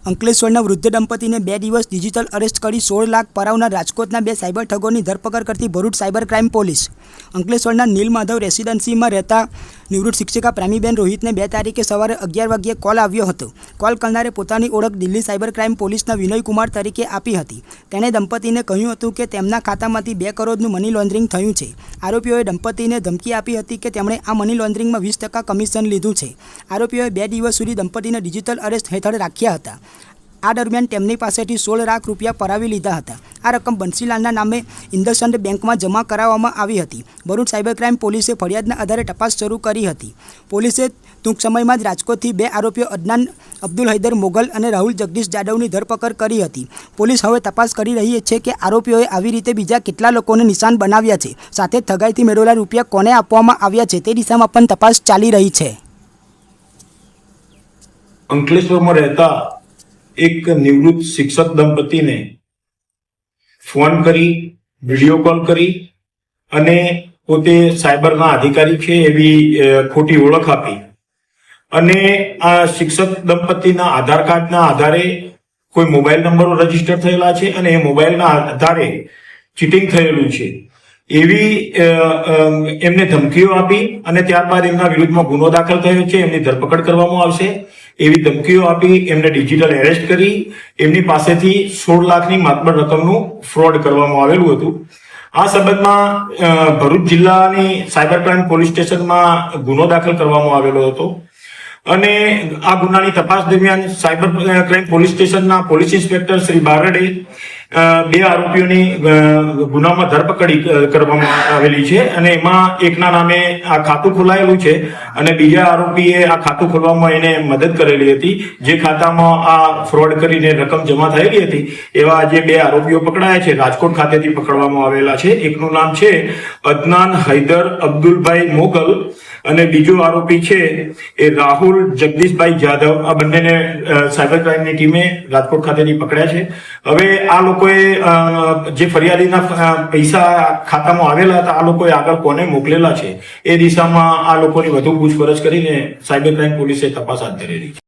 અંકલેશ્વરના વૃદ્ધ દંપતીને 2 દિવસ ડિજિટલ અરેસ્ટ કરી 16 લાખ પરાવનાર રાજકોટના 2 સાયબર ઠગોની ધરપકડ કરતી ભરૂચ સાયબર ક્રાઇમ પોલીસ. અંકલેશ્વરના નીલમાધવ રેસિડેન્સીમાં રહેતા નિવૃત્ત શિક્ષિકા પ્રેમીબેન રોહિતને 2 તારીખે સવારે 11 વાગ્યે કોલ આવ્યો હતો. કોલ કરનારે પોતાની ઓળખ દિલ્હી સાયબર ક્રાઇમ પોલીસના વિનયકુમાર તરીકે આપી હતી. તેણે દંપતીને કહ્યું હતું કે તેમના ખાતામાંથી 2 કરોડનું મની લોન્ડરિંગ થયું છે. આરોપીઓએ દંપતીને ધમકી આપી હતી કે તેમણે આ મની લોન્ડરિંગમાં 20% કમિશન લીધું છે. આરોપીઓએ 2 દિવસ સુધી દંપતીને ડિજિટલ અરેસ્ટ હેઠળ રાખ્યા હતા. આ દરમિયાન તેમની પાસેથી 16 લાખ રૂપિયા પરાવી લીધા હતા. આ રકમ બંસીલાલના નામે ઇન્દસન્ડ બેંકમાં જમા કરાવવામાં આવી હતી. ભરૂચ સાયબર ક્રાઇમ પોલીસે ફરિયાદના આધારે તપાસ શરૂ કરી હતી. પોલીસે ટૂંક સમયમાં જ રાજકોટથી 2 આરોપીઓ અદનાન અબ્દુલ હૈદર મોગલ અને રાહુલ જગદીશ જાદવની ધરપકડ કરી હતી. પોલીસ હવે તપાસ કરી રહી છે કે આરોપીઓએ આવી રીતે બીજા કેટલા લોકોને નિશાન બનાવ્યા છે, સાથે ઠગાઈથી મેળવેલા રૂપિયા કોને આપવામાં આવ્યા છે તે દિશામાં પણ તપાસ ચાલી રહી છે. અંકલેશ્વરમાં રહેતા એક નિવૃત્ત શિક્ષક દંપતીને ફોન કરી, વિડીયો કોલ કરી અને પોતે સાયબરના અધિકારી છે એવી ખોટી ઓળખ આપી અને આ શિક્ષક દંપતીના આધાર કાર્ડના આધારે કોઈ મોબાઈલ નંબરો રજીસ્ટર થયેલા છે અને એ મોબાઈલના આધારે ચીટિંગ થયેલું છે એવી એમને ધમકીઓ આપી અને ત્યારબાદ એમના વિરુદ્ધમાં ગુનો દાખલ થયો છે. એમની ધરપકડ કરવામાં આવશે એવી ધમકીઓ આપી એમને ડિજિટલ એરેસ્ટ કરી એમની પાસેથી 16 લાખની માતબર રકમનું ફ્રોડ કરવામાં આવેલું હતું. આ સંબંધમાં ભરૂચ જિલ્લાની સાયબર ક્રાઇમ પોલીસ સ્ટેશનમાં ગુનો દાખલ કરવામાં આવેલો હતો અને આ ગુનાની તપાસ દરમિયાન સાયબર ક્રાઇમ પોલીસ સ્ટેશનના પોલીસ ઇન્સ્પેક્ટર શ્રી બારડે 2 આરોપીઓની ગુનામાં ધરપકડ કરવામાં આવેલી છે અને એમાં એકના નામે આ ખાતું ખોલાયેલું છે અને બીજા આરોપીએ આ ખાતું ખોલવામાં એને મદદ કરેલી હતી. જે ખાતામાં આ ફ્રોડ કરીને રકમ જમા થયેલી હતી એવા જે 2 આરોપીઓ પકડાયા છે રાજકોટ ખાતેથી પકડવામાં આવેલા છે. એકનું નામ છે અદનાન હૈદર અબ્દુલભાઈ મોગલ અને બીજો આરોપી છે એ રાહુલ જગદીશભાઈ જાદવ. આ બંનેને સાયબર ક્રાઇમની ટીમે રાજકોટ ખાતેથી પકડ્યા છે. હવે આ લોકોએ જે ફરિયાદીના પૈસા ખાતામાં આવેલા હતા આ લોકોએ આગળ કોને મોકલેલા છે એ દિશામાં આ લોકોની વધુ પૂછપરછ કરીને સાયબર ક્રાઇમ પોલીસે તપાસ હાથ ધરેલી છે.